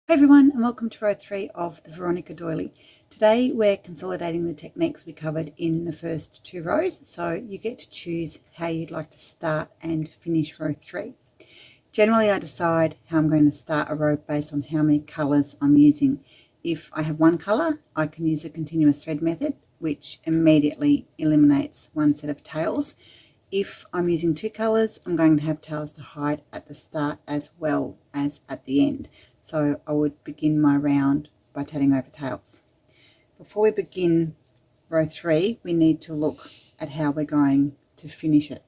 Hey everyone, and welcome to row 3 of the Veronica Doily. Today we're consolidating the techniques we covered in the first 2 rows, so you get to choose how you'd like to start and finish row 3. Generally I decide how I'm going to start a row based on how many colours I'm using. If I have one colour, I can use a continuous thread method, which immediately eliminates one set of tails. If I'm using 2 colours, I'm going to have tails to hide at the start as well as at the end. So I would begin my round by tatting over tails. Before we begin row 3, we need to look at how we're going to finish it.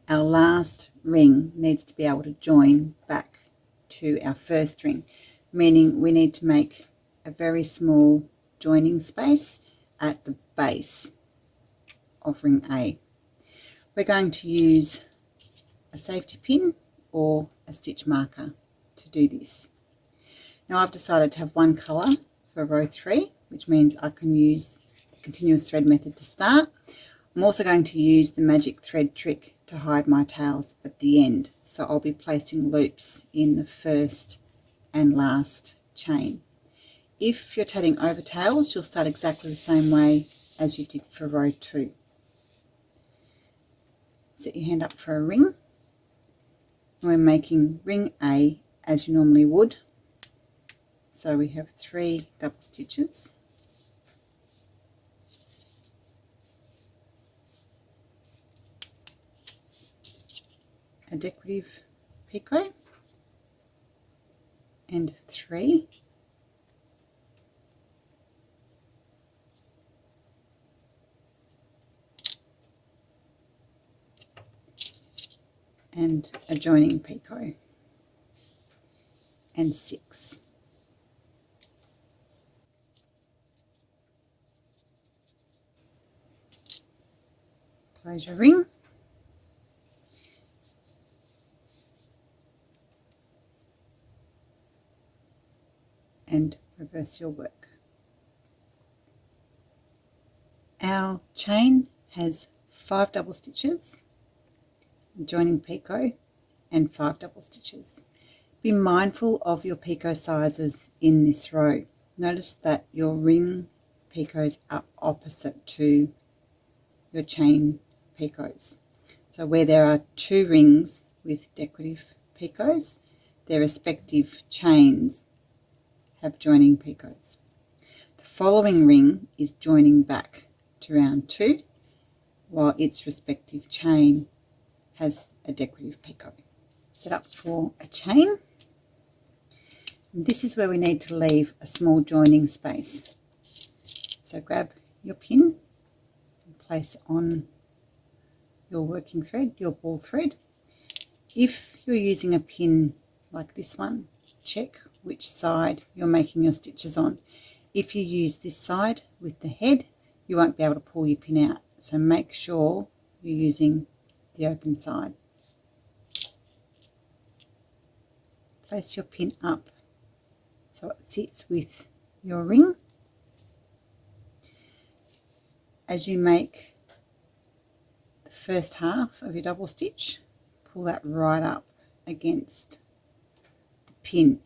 Our last ring needs to be able to join back to our first ring, meaning we need to make a very small joining space at the base of ring A. We're going to use a safety pin or a stitch marker to do this. Now I've decided to have one colour for row 3, which means I can use the continuous thread method to start. I'm also going to use the magic thread trick to hide my tails at the end, so I'll be placing loops in the first and last chain. If you're tatting over tails, you'll start exactly the same way as you did for row 2. Set your hand up for a ring, and we're making ring A as you normally would. So we have 3 double stitches, a decorative picot, and 3 and a joining picot, and 6. Close your ring, and reverse your work. Our chain has 5 double stitches, a joining picot, and 5 double stitches. Be mindful of your picot sizes in this row. Notice that your ring picots are opposite to your chain picots. So where there are 2 rings with decorative picots, their respective chains have joining picots. The following ring is joining back to round 2, while its respective chain has a decorative picot. Set up for a chain. And this is where we need to leave a small joining space. So grab your pin and place on your working thread, your ball thread. If you're using a pin like this one, check which side you're making your stitches on. If you use this side with the head, you won't be able to pull your pin out. So make sure you're using the open side. Place your pin up so it sits with your ring. As you make the first half of your double stitch, pull that right up against the pin.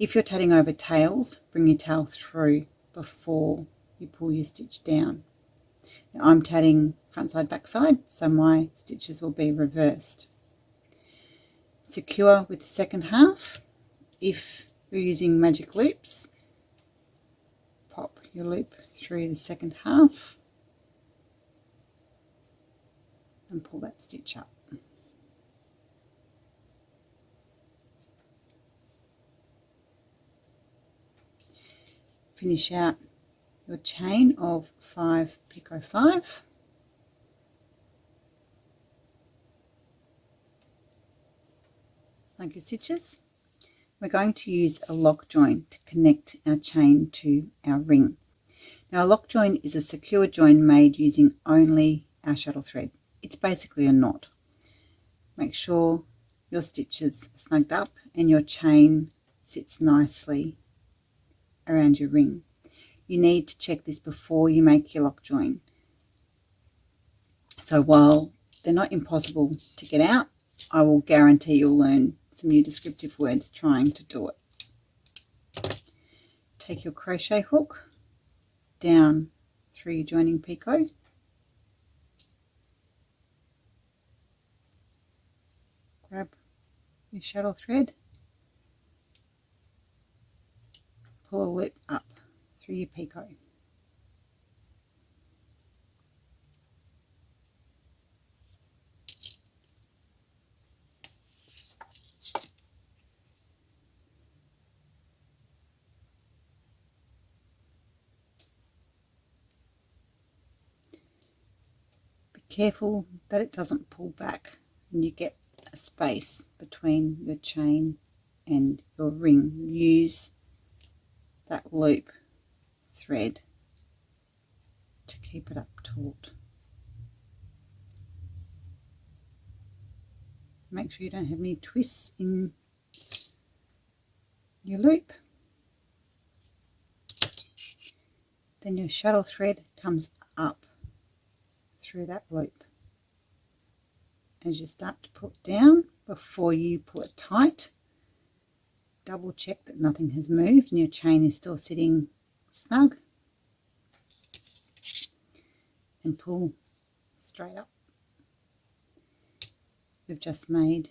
If you're tatting over tails, bring your tail through before you pull your stitch down. Now I'm tatting front side, back side, so my stitches will be reversed. Secure with the second half. If you're using magic loops, pop your loop through the second half and pull that stitch up. Finish out your chain of 5 picot 5. Snug your stitches. We're going to use a lock join to connect our chain to our ring. Now a lock join is a secure join made using only our shuttle thread. It's basically a knot. Make sure your stitches are snugged up and your chain sits nicely around your ring. You need to check this before you make your lock join. So while they're not impossible to get out, I will guarantee you'll learn some new descriptive words trying to do it. take your crochet hook down through your joining picot, grab your shuttle thread, pull a loop up through your picot. Be careful that it doesn't pull back and you get a space between your chain and your ring. Use that loop thread to keep it up taut. Make sure you don't have any twists in your loop. Then your shuttle thread comes up through that loop. As you start to pull it down, before you pull it tight, double check that nothing has moved and your chain is still sitting snug, and pull straight up. We've just made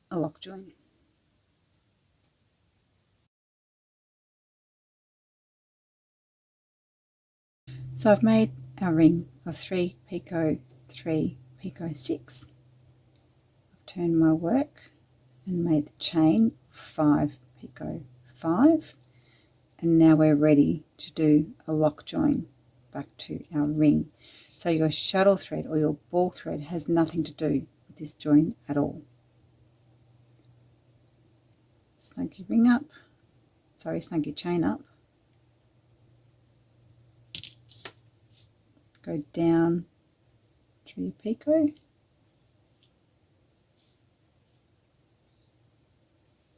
a lock join. So I've made our ring of 3 picot 3 picot 6. I've turned my work and made the chain 5 picot 5, and now we're ready to do a lock join back to our ring. So your shuttle thread or your ball thread has nothing to do with this join at all. Snug your ring up, snug your chain up, go down through your picot,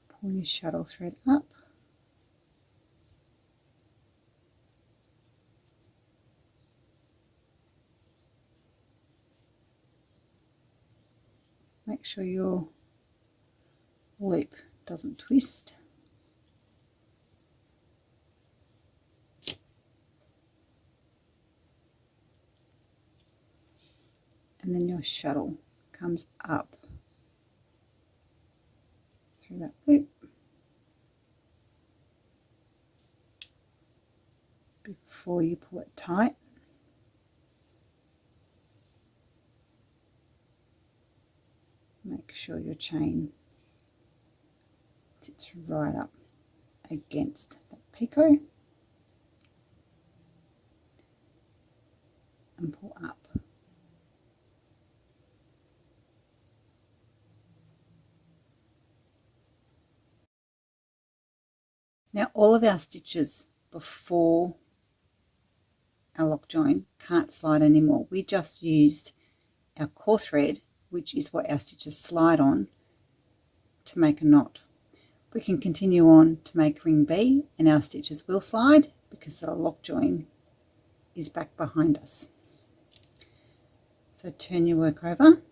pull your shuttle thread up, make sure your loop doesn't twist, and then your shuttle comes up through that loop before you pull it tight. Make sure your chain sits right up against that picot and pull up. Now all of our stitches before our lock join can't slide anymore. We just used our core thread, which is what our stitches slide on, to make a knot. We can continue on to make ring B and our stitches will slide because the lock join is back behind us. So turn your work over,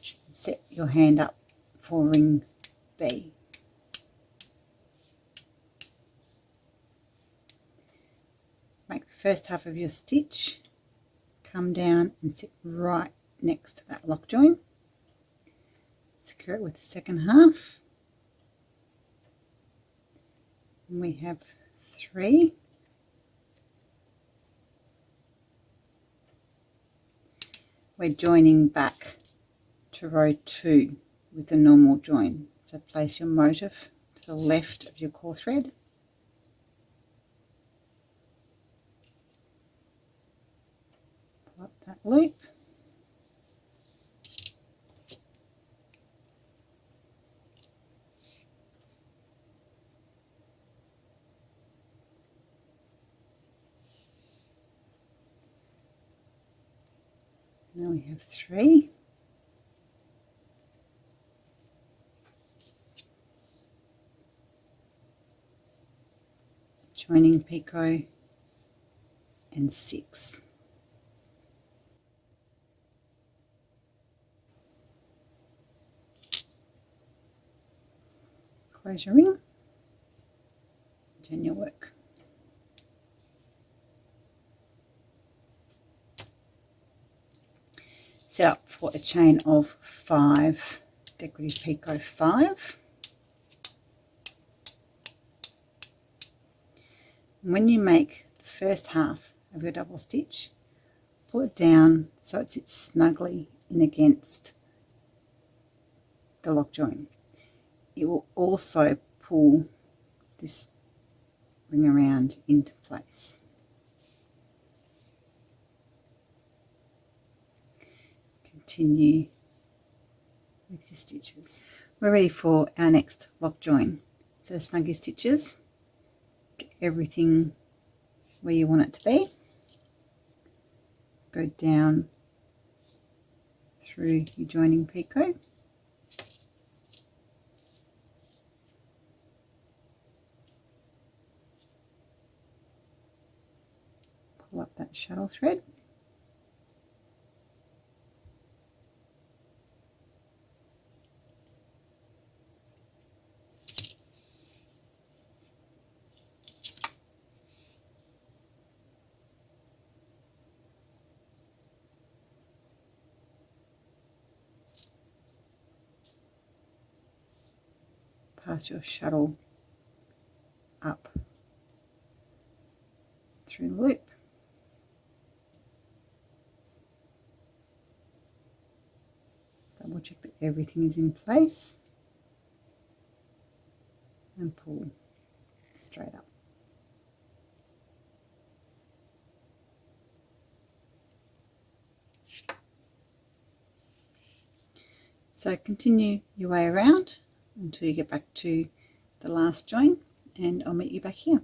set your hand up for ring B. Make the first half of your stitch come down and sit right next to that lock join. Secure it with the second half. And we have 3. We're joining back to row 2 with the normal join. So place your motif to the left of your core thread. Pull up that loop. Now we have 3. Joining picot and 6. Close your ring. turn your work. Set up for a chain of 5 decorative picot 5. When you make the first half of your double stitch, pull it down so it sits snugly in against the lock join. It will also pull this ring around into place. Continue with your stitches. We're ready for our next lock join. So snug your stitches, get everything where you want it to be. Go down through your joining picot. Pull up that shuttle thread. Pass your shuttle up through the loop. Double check that everything is in place and pull straight up. So continue your way around until you get back to the last join, and I'll meet you back here.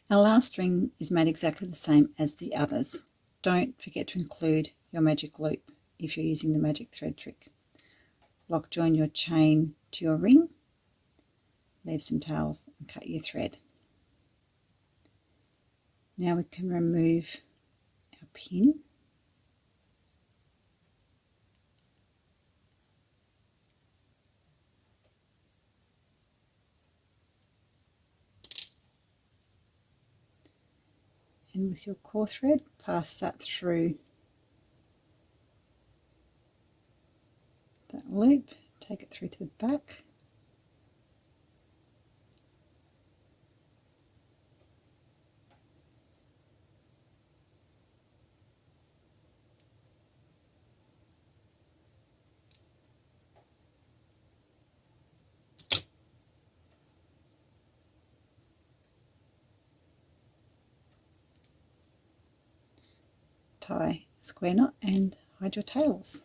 Our last ring is made exactly the same as the others. Don't forget to include your magic loop if you're using the magic thread trick. Lock join your chain to your ring, leave some tails and cut your thread. Now we can remove our pin. And with your core thread, pass that through that loop, take it through to the back. Tie a square knot and hide your tails.